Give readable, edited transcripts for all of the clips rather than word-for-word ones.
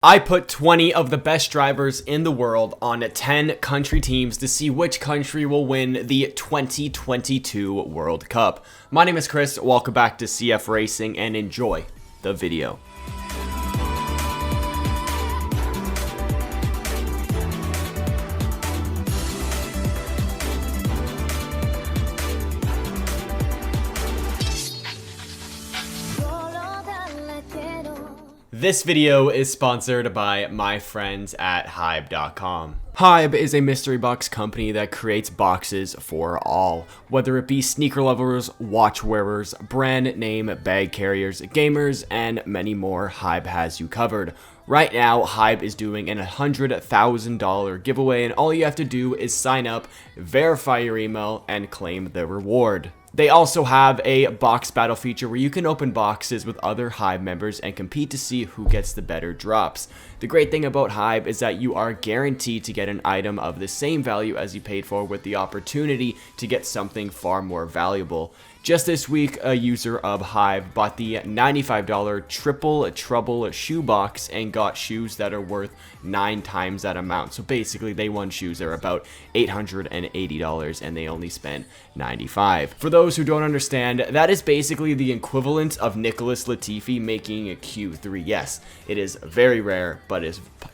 I put 20 of the best drivers in the world on 10 country teams to see which country will win the 2022 World Cup. My name is Chris, welcome back to CFRacing and enjoy the video. This video is sponsored by my friends at HYBE.com. HYBE is a mystery box company that creates boxes for all, whether it be sneaker lovers, watch wearers, brand name bag carriers, gamers, and many more. HYBE has you covered. Right now, HYBE is doing an $100,000 giveaway, and all you have to do is sign up, verify your email, and claim the reward. They also have a box battle feature where you can open boxes with other HYBE members and compete to see who gets the better drops. The great thing about HYBE is that you are guaranteed to get an item of the same value as you paid for, with the opportunity to get something far more valuable. Just this week, a user of HYBE bought the $95 Triple Trouble shoe box and got shoes that are worth 9 times that amount. So basically, they won shoes that are about $880 and they only spent $95. For those who don't understand, that is basically the equivalent of Nicholas Latifi making a Q3. Yes, it is very rare, but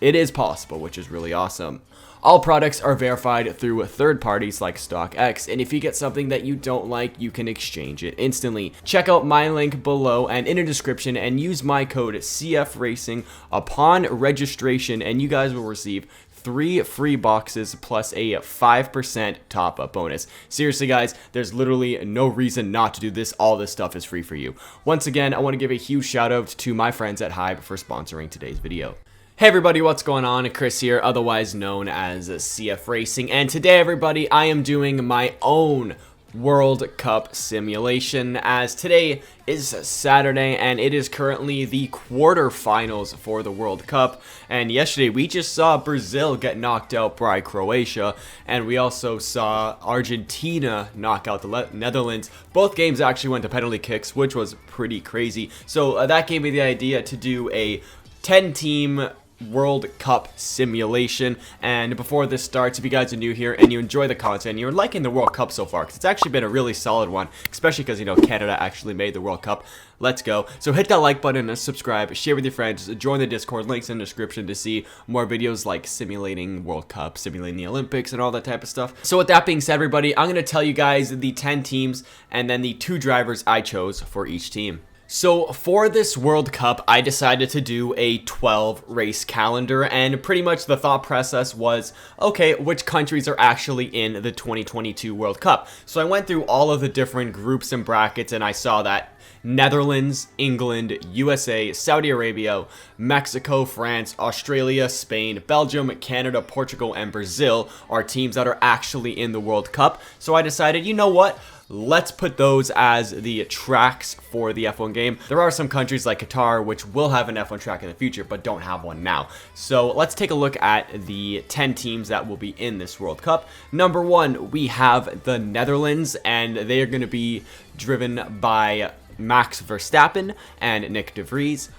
it is possible, which is really awesome. All products are verified through third parties like StockX, and if you get something that you don't like, you can exchange it instantly. Check out my link below and in the description and use my code CFRacing upon registration, and you guys will receive 3 free boxes plus a 5% top-up bonus. Seriously guys, there's literally no reason not to do this. All this stuff is free for you. Once again, I want to give a huge shout out to my friends at HYBE for sponsoring today's video. Hey everybody, what's going on? Chris here, otherwise known as CFRacing, and today everybody, I am doing my own World Cup simulation, as today is Saturday and it is currently the quarterfinals for the World Cup. And yesterday we just saw Brazil get knocked out by Croatia, and we also saw Argentina knock out the Netherlands. Both games actually went to penalty kicks, which was pretty crazy. So that gave me the idea to do a 10-team World Cup simulation. And before this starts, if you guys are new here and you enjoy the content and you're liking the World Cup so far, because it's actually been a really solid one, especially because, you know, Canada actually made the World Cup. Let's go. So hit that like button and subscribe, share with your friends, join the Discord, links in the description to see more videos like simulating World Cup, simulating the Olympics, and all that type of stuff. So with that being said, everybody, I'm going to tell you guys the 10 teams and then the 2 drivers I chose for each team. So for this World Cup, I decided to do a 12 race calendar, and pretty much the thought process was, okay, which countries are actually in the 2022 World Cup? So I went through all of the different groups and brackets, and I saw that Netherlands, England, USA, Saudi Arabia, Mexico, France, Australia, Spain, Belgium, Canada, Portugal, and Brazil are teams that are actually in the World Cup. So I decided, you know what? Let's put those as the tracks for the F1 game. There are some countries like Qatar which will have an F1 track in the future but don't have one now. So let's take a look at the 10 teams that will be in this World Cup. Number 1, we have the Netherlands, and they are going to be driven by Max Verstappen and Nick de Vries.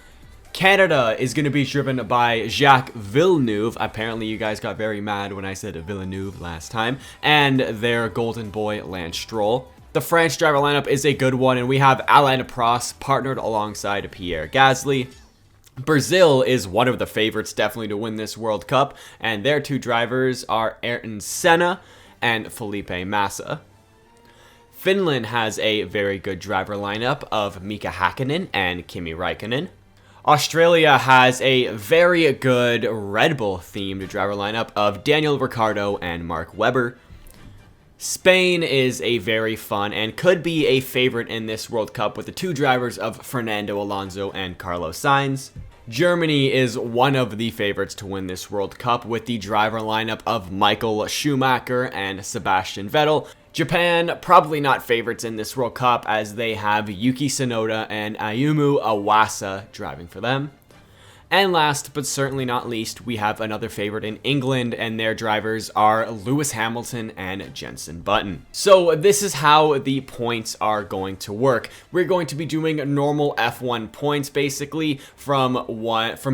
Canada is going to be driven by Jacques Villeneuve. Apparently you guys got very mad when I said Villeneuve last time. And their golden boy, Lance Stroll. The French driver lineup is a good one, and we have Alain Prost partnered alongside Pierre Gasly. Brazil is one of the favorites definitely to win this World Cup, and their 2 drivers are Ayrton Senna and Felipe Massa. Finland has a very good driver lineup of Mika Häkkinen and Kimi Räikkönen. Australia has a very good Red Bull themed driver lineup of Daniel Ricciardo and Mark Webber. Spain is a very fun and could be a favorite in this World Cup with the 2 drivers of Fernando Alonso and Carlos Sainz. Germany is one of the favorites to win this World Cup with the driver lineup of Michael Schumacher and Sebastian Vettel. Japan, probably not favorites in this World Cup, as they have Yuki Tsunoda and Ayumu Iwasa driving for them. And last but certainly not least, we have another favorite in England, and their drivers are Lewis Hamilton and Jenson Button. So this is how the points are going to work. We're going to be doing normal F1 points basically from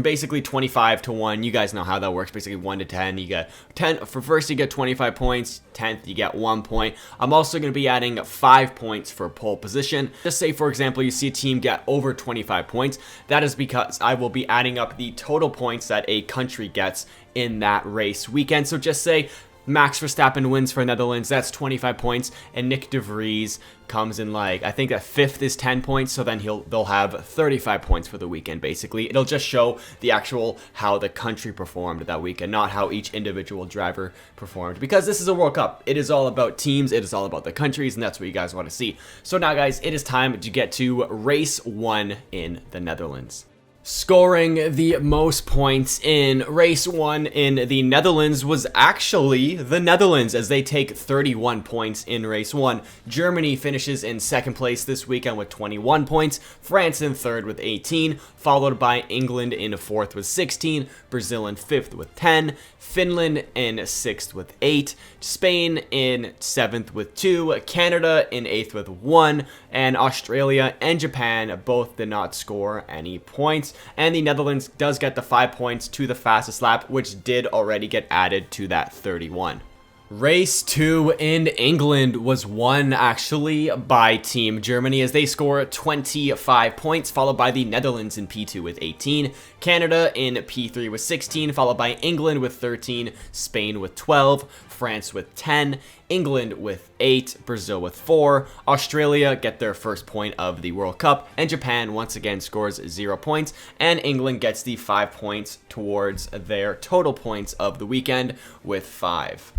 basically 25 to 1. You guys know how that works. Basically 1 to 10. You get 10 for first, you get 25 points. 10th, you get 1 point. I'm also going to be adding 5 points for pole position. Just say, for example, you see a team get over 25 points. That is because I will be adding up the total points that a country gets in that race weekend. So just say Max Verstappen wins for Netherlands, that's 25 points, and Nick de Vries comes in like, I think that 5th is 10 points, so then they'll have 35 points for the weekend, basically. It'll just show the actual how the country performed that weekend, not how each individual driver performed, because this is a World Cup. It is all about teams, it is all about the countries, and that's what you guys want to see. So now, guys, it is time to get to race 1 in the Netherlands. Scoring the most points in race 1 in the Netherlands was actually the Netherlands, as they take 31 points in race 1. Germany finishes in 2nd place this weekend with 21 points, France in 3rd with 18, followed by England in 4th with 16, Brazil in 5th with 10, Finland in 6th with 8, Spain in 7th with 2, Canada in 8th with 1, and Australia and Japan both did not score any points. And the Netherlands does get the 5 points to the fastest lap, which did already get added to that 31. Race 2 in England was won actually by Team Germany, as they score 25 points, followed by the Netherlands in P2 with 18, Canada in P3 with 16, followed by England with 13, Spain with 12, France with 10, England with 8, Brazil with 4, Australia get their first point of the World Cup, and Japan once again scores 0 points, and England gets the 5 points towards their total points of the weekend with 5.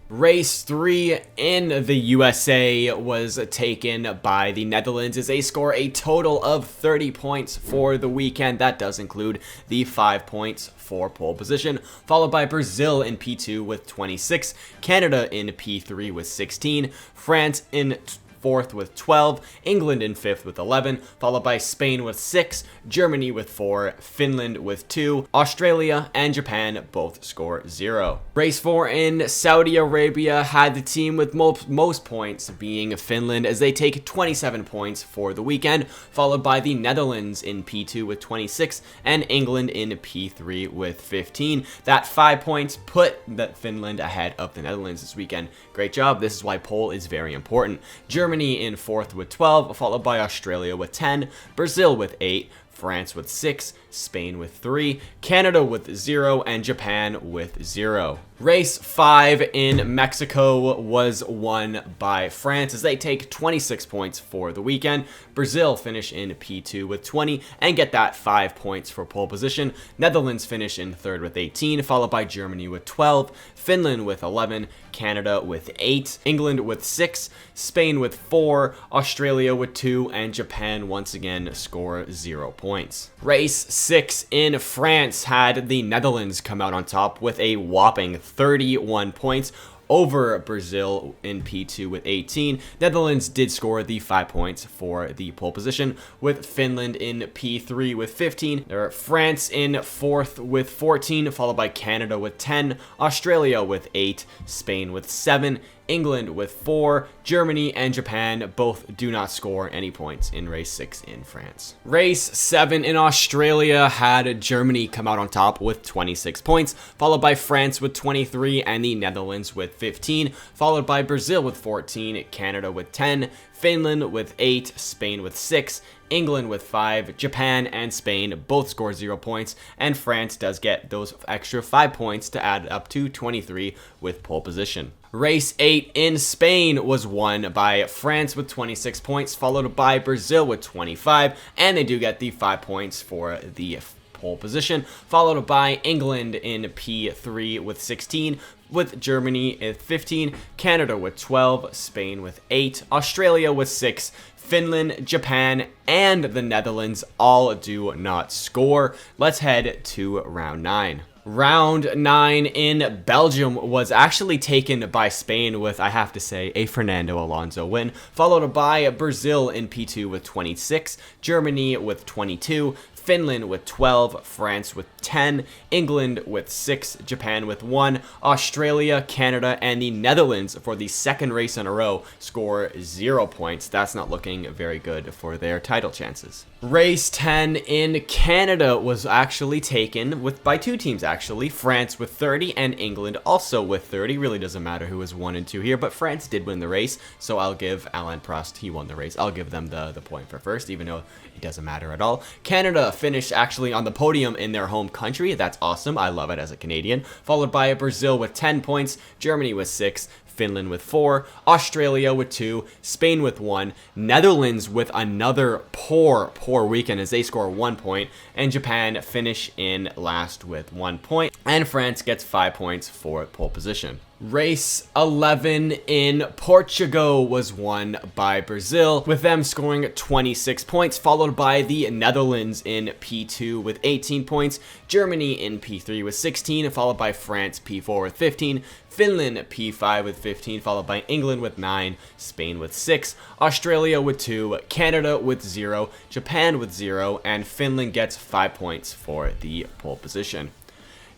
Race 3 in the USA was taken by the Netherlands, as they score a total of 30 points for the weekend. That does include the 5 points for pole position, followed by Brazil in P2 with 26, Canada in P3 with 16, France in 4th with 12, England in 5th with 11, followed by Spain with 6, Germany with 4, Finland with 2, Australia and Japan both score 0. Race 4 in Saudi Arabia had the team with most points being Finland, as they take 27 points for the weekend, followed by the Netherlands in P2 with 26 and England in P3 with 15. That 5 points put Finland ahead of the Netherlands this weekend. Great job. This is why pole is very important. Germany in 4th with 12, followed by Australia with 10, Brazil with 8, France with 6, Spain with 3, Canada with 0, and Japan with 0. Race 5 in Mexico was won by France, as they take 26 points for the weekend. Brazil finish in P2 with 20 and get that 5 points for pole position. Netherlands finish in 3rd with 18, followed by Germany with 12, Finland with 11, Canada with 8, England with 6, Spain with 4, Australia with 2, and Japan once again score 0 points. Race 6 in France had the Netherlands come out on top with a whopping 31 points over Brazil in P2 with 18. Netherlands did score the 5 points for the pole position, with Finland in P3 with 15. There are France in 4th with 14, followed by Canada with 10, Australia with 8, Spain with 7, England with 4, Germany and Japan both do not score any points in race 6 in France. Race 7 in Australia had Germany come out on top with 26 points, followed by France with 23 and the Netherlands with 15, followed by Brazil with 14, Canada with 10, Finland with 8, Spain with 6, England with 5, Japan and Spain both score 0 points, and France does get those extra 5 points to add up to 23 with pole position. Race 8 in Spain was won by France with 26 points, followed by Brazil with 25, and they do get the 5 points for the pole position, followed by England in P3 with 16, with Germany at 15, Canada with 12, Spain with 8, Australia with 6, Finland, Japan, and the Netherlands all do not score. Let's head to round 9. Round 9 in Belgium was actually taken by Spain with, I have to say, a Fernando Alonso win, followed by Brazil in P2 with 26, Germany with 22, Finland with 12, France with 10, England with 6, Japan with 1, Australia, Canada, and the Netherlands for the second race in a row score 0 points. That's not looking very good for their title chances. Race 10 in Canada was actually taken by 2 teams actually, France with 30 and England also with 30. Really doesn't matter who was 1 and 2 here, but France did win the race, so I'll give Alain Prost, he won the race. I'll give them the point for first, even though it doesn't matter at all. Canada finished actually on the podium in their home country. That's awesome. I love it as a Canadian. Followed by Brazil with 10 points, Germany with 6, Finland with 4, Australia with 2, Spain with 1, Netherlands with another poor weekend as they score 1 point, and Japan finish in last with 1 point, and France gets 5 points for pole position. Race 11 in Portugal was won by Brazil, with them scoring 26 points, followed by the Netherlands in P2 with 18 points, Germany in P3 with 16, followed by France P4 with 15, Finland P5 with 15, followed by England with 9, Spain with 6, Australia with 2, Canada with 0, Japan with 0, and Finland gets 5 points for the pole position.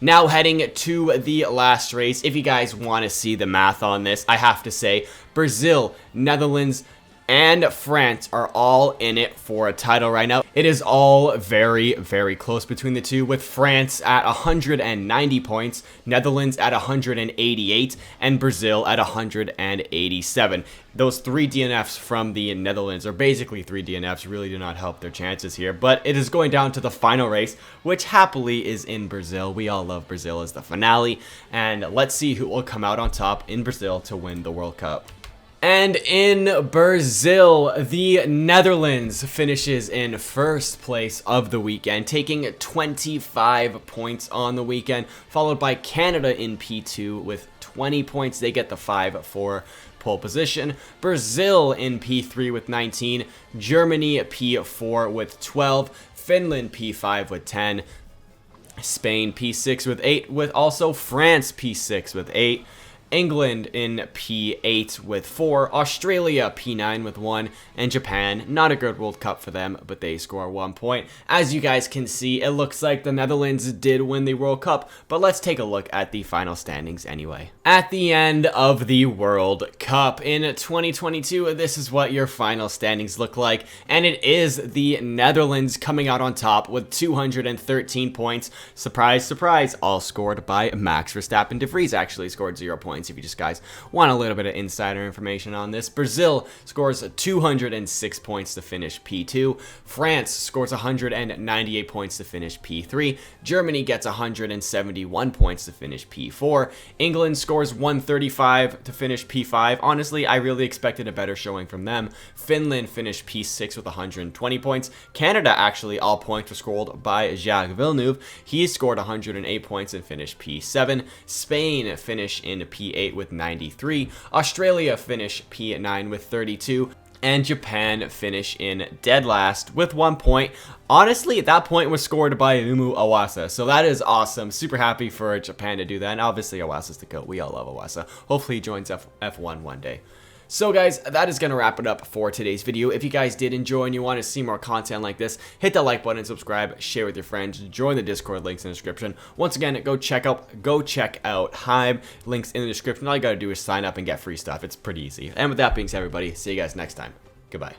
Now heading to the last race, if you guys want to see the math on this, I have to say Brazil, Netherlands, and France are all in it for a title right now. It is all very, very close between the two, with France at 190 points, Netherlands at 188, and Brazil at 187. Those 3 DNFs from the Netherlands, are basically 3 DNFs, really do not help their chances here. But it is going down to the final race, which happily is in Brazil. We all love Brazil as the finale. And let's see who will come out on top in Brazil to win the World Cup. And in Brazil, the Netherlands finishes in first place of the weekend, taking 25 points on the weekend, followed by Canada in P2 with 20 points. They get the 5 for pole position. Brazil in P3 with 19, Germany P4 with 12, Finland P5 with 10, Spain P6 with 8, with also France P6 with 8, England in P8 with 4, Australia P9 with 1, and Japan, not a good World Cup for them, but they score 1 point. As you guys can see, it looks like the Netherlands did win the World Cup, but let's take a look at the final standings anyway. At the end of the World Cup in 2022, this is what your final standings look like, and it is the Netherlands coming out on top with 213 points. Surprise, surprise, all scored by Max Verstappen. De Vries actually scored 0 points. If you just guys want a little bit of insider information on this. Brazil scores 206 points to finish P2. France scores 198 points to finish P3. Germany gets 171 points to finish P4. England scores 135 to finish P5. Honestly, I really expected a better showing from them. Finland finished P6 with 120 points. Canada, actually, all points were scored by Jacques Villeneuve. He scored 108 points and finished P7. Spain finished in P8 with 93, Australia finish P9 with 32, and Japan finish in dead last with 1 point. Honestly, that point was scored by Umu Awasa, so that is awesome. Super happy for Japan to do that, and obviously Awasa's the GOAT. We all love Awasa. Hopefully he joins F1 one day. So guys, that is going to wrap it up for today's video. If you guys did enjoy and you want to see more content like this, hit the like button, subscribe, share with your friends, join the Discord, links in the description. Once again, go check out HYBE, links in the description. All you got to do is sign up and get free stuff. It's pretty easy. And with that being said, everybody, see you guys next time. Goodbye.